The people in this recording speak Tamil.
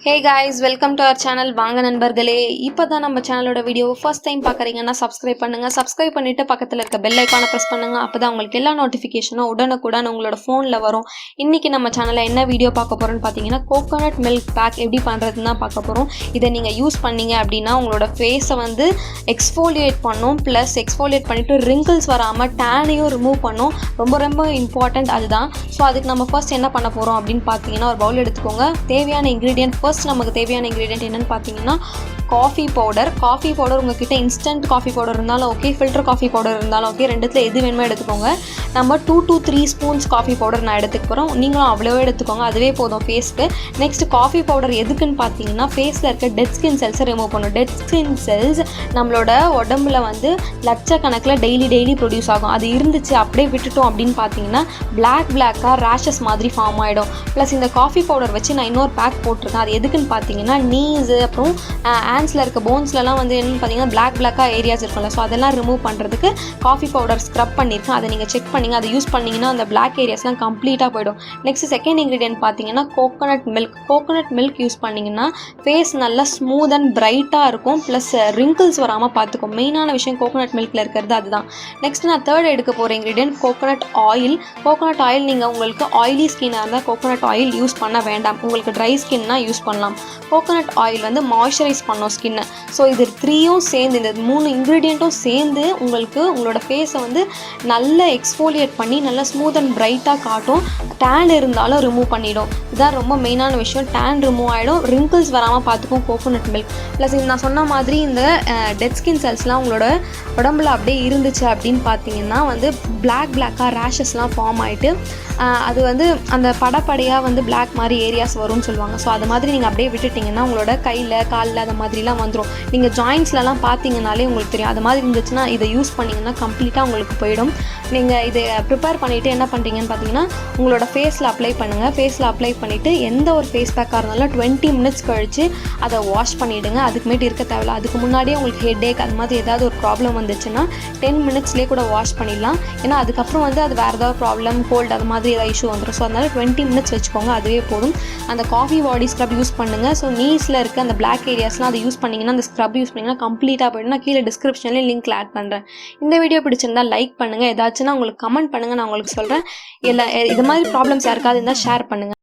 Hey guys, welcome to our channel. வாங்க நண்பர்களே, இப்போதான் நம்ம சேனலோட வீடியோ ஃபர்ஸ்ட் டைம் பார்க்குறீங்கன்னா சப்ஸ்கிரைப் பண்ணுங்க. சப்ஸ்கிரைப் பண்ணிட்டு பக்கத்தில் இருக்க பெல் ஐக்கானை ப்ரெஸ் பண்ணுங்க. அப்பதான் உங்களுக்கு எல்லா நோட்டிஃபிகேஷனும் உடனுக்குடன் உங்களோட ஃபோனில் வரும். இன்னைக்கு நம்ம சேனலில் என்ன வீடியோ பார்க்க போறோம்னு பார்த்தீங்கன்னா கோகோனட் மில்க் பேக் எப்படி பண்ணுறதுன்னு தான் பார்க்க போகிறோம். இதை நீங்கள் யூஸ் பண்ணீங்க அப்படின்னா உங்களோட ஃபேஸை வந்து எக்ஸ்ஃபோலியேட் பண்ணும், ப்ளஸ் எக்ஸ்ஃபோலியேட் பண்ணிவிட்டு ரிங்கிள்ஸ் வராமல் டேனையும் ரிமூவ் பண்ணும். ரொம்ப ரொம்ப இம்பார்ட்டண்ட் அதுதான். ஸோ அதுக்கு நம்ம ஃபர்ஸ்ட் என்ன பண்ண போகிறோம் அப்படின்னு பார்த்தீங்கன்னா ஒரு பவுல் எடுத்துக்கோங்க. தேவையான இன்க்ரீடியன்ட் ஃபர்ஸ்ட் நமக்கு தேவையான இன்க்ரீடியன்ட் என்னென்னு பார்த்தீங்கன்னா காஃபி பவுடர் உங்ககிட்ட இன்ஸ்டன்ட் காஃபி பவுடர் இருந்தாலும் ஓகே, ஃபில்டர் காஃபி பவுடர் இருந்தாலும் ஓகே, ரெண்டுத்தில் எது வேணுமோ எடுத்துக்கோங்க. நம்ம 2 to 3 ஸ்பூன்ஸ் காஃபி பவுடர் நான் எடுத்துக்க போகிறோம். நீங்களும் அவ்வளோவே எடுத்துக்கோங்க, அதுவே போதும் ஃபேஸ்க்கு. நெக்ஸ்ட் காஃபி பவுடர் எதுக்குன்னு பார்த்தீங்கன்னா ஃபேஸில் இருக்க டெட் ஸ்கின் செல்ஸை ரிமூவ் பண்ணும். டெட் ஸ்கின் செல்ஸ் நம்மளோட உடம்புல வந்து லட்சக்கணக்கில் டெய்லி ப்ரொடியூஸ் ஆகும். அது இருந்துச்சு அப்படியே விட்டுட்டோம் அப்படின்னு பார்த்தீங்கன்னா பிளாக்காக ரேஷஸ் மாதிரி ஃபார்ம் ஆகிடும். ப்ளஸ் இந்த காஃபி பவுடர் வச்சு நான் இன்னொரு பேக் போட்டிருக்கேன். அது எதுக்குன்னு பார்த்தீங்கன்னா நீஸு அப்புறம் ஹேண்ட்ஸில் இருக்க போன்ஸ்லலாம் வந்து என்னென்னு பார்த்தீங்கன்னா பிளாக்காக ஏரியாஸ் இருக்கும்ல, ஸோ அதெல்லாம் ரிமூவ் பண்ணுறதுக்கு காஃபி பவுடர் ஸ்க்ரப் பண்ணியிருக்கேன். அதை நீங்கள் செக் பண்ணிங்க, அதை யூஸ் பண்ணிங்கன்னா அந்த பிளாக் ஏரியாஸ்லாம் கம்ப்ளீட்டாக போயிடும். நெக்ஸ்ட் செகண்ட் இன்க்ரீடியன்ட் பார்த்தீங்கன்னா கோகோனட் மில்க் யூஸ் பண்ணிங்கன்னா ஃபேஸ் நல்லா ஸ்மூத் அண்ட் பிரைட்டாக இருக்கும், ப்ளஸ் ரிங்கிள்ஸ் வராமல் பார்த்துக்கும். மெயினான விஷயம் கோகோனட் மில்கில் இருக்கிறது அதுதான். நெக்ஸ்ட் நான் தேர்ட் எடுக்க போகிற இன்க்ரீடியன்ட் கோகோனட் ஆயில். நீங்கள் உங்களுக்கு ஆயிலி ஸ்கின்னாக இருந்தால் கோகோனட் ஆயில் யூஸ் பண்ண வேண்டாம். உங்களுக்கு ட்ரை ஸ்கின்னா யூஸ் பண்ணலாம். கோகோனட் ஆயில் வந்து மாய்ஸ்சரைஸ் பண்ணும் ஸ்கின்னை. ஸோ இது 3யும் சேர்ந்து, இந்த 3 இன்க்ரீடியண்ட்டும் சேர்ந்து உங்களோட ஃபேஸை வந்து நல்லா எக்ஸ்ஃபோலியேட் பண்ணி நல்லா ஸ்மூத் அண்ட் பிரைட்டாக காட்டும். டேன் இருந்தாலும் ரிமூவ் பண்ணிடும். இதுதான் ரொம்ப மெயினான விஷயம். டேன் ரிமூவ் ஆகிடும், ரிங்கிள்ஸ் வராமல் பார்த்துக்கும் கோகோனட் மில்க். ப்ளஸ் நான் சொன்ன மாதிரி இந்த டெட் ஸ்கின் செல்ஸ்லாம் உங்களோட உடம்புல அப்படியே இருந்துச்சு அப்படின்னு பார்த்தீங்கன்னா வந்து பிளாக்காக ரேஷஸ்லாம் ஃபார்ம் ஆகிட்டு அது வந்து அந்த படப்படையாக வந்து பிளாக் மாதிரி ஏரியாஸ் வரும்னு சொல்லுவாங்க. ஸோ அது மாதிரி நீங்கள் அப்படியே விட்டுட்டிங்கன்னா உங்களோட கையில் காலில் அந்த மாதிரிலாம் வந்துடும். நீங்கள் ஜாயின்ஸ்லலாம் பார்த்தீங்கனாலே உங்களுக்கு தெரியும். அது மாதிரி இருந்துச்சுன்னா இதை யூஸ் பண்ணிங்கன்னா கம்ப்ளீட்டாக உங்களுக்கு போயிடும். நீங்கள் இதை ப்ரிப்பேர் பண்ணிவிட்டு என்ன பண்ணுறீங்கன்னு பார்த்தீங்கன்னா உங்களோட ஃபேஸில் அப்ளை பண்ணுங்கள். ஃபேஸில் அப்ளை பண்ணிவிட்டு எந்த ஒரு ஃபேஸ் பேக்காக இருந்தாலும் 20 minutes கழித்து அதை வாஷ் பண்ணிவிடுங்க. அதுக்குமேட்டு இருக்க தேவையில்ல. அதுக்கு முன்னாடியே உங்களுக்கு ஹெட்டேக் அது மாதிரி ஏதாவது ஒரு ப்ராப்ளம் வந்துச்சுன்னா 10 minutesலேயே கூட வாஷ் பண்ணிடலாம். ஏன்னா அதுக்கப்புறம் வந்து அது வேறு ஏதாவது ப்ராப்ளம், கோல்டு அது மாதிரி ஏதாவது இஷ்யூ வந்துடும். ஸோ அதனால் 20 minutes வச்சுக்கோங்க, அதுவே போதும். அந்த காஃபி பாடி ஸ்க்ரப் யூஸ் பண்ணுங்கள். ஸோ நீஸில் இருக்க அந்த பிளாக் ஏரியாஸ்லாம் அதை யூஸ் பண்ணிங்கன்னா, அந்த ஸ்க்ரப் யூஸ் பண்ணிங்கன்னா கம்ப்ளீட்டாக போய்டும். நான் கீழே டிஸ்கிரிப்ஷன்லேயும் லிங்க் ஆட் பண்ணுறேன். இந்த வீடியோ பிடிச்சிருந்தால் லைக் பண்ணுங்கள், ஏதாச்சும்னா உங்களுக்கு கமெண்ட் பண்ணுங்கள், நான் உங்களுக்கு சொல்கிறேன். இது மாதிரி ப்ராப்ளம்ஸ் யாருக்காவது இருந்தால் ஷேர் பண்ணுங்கள்.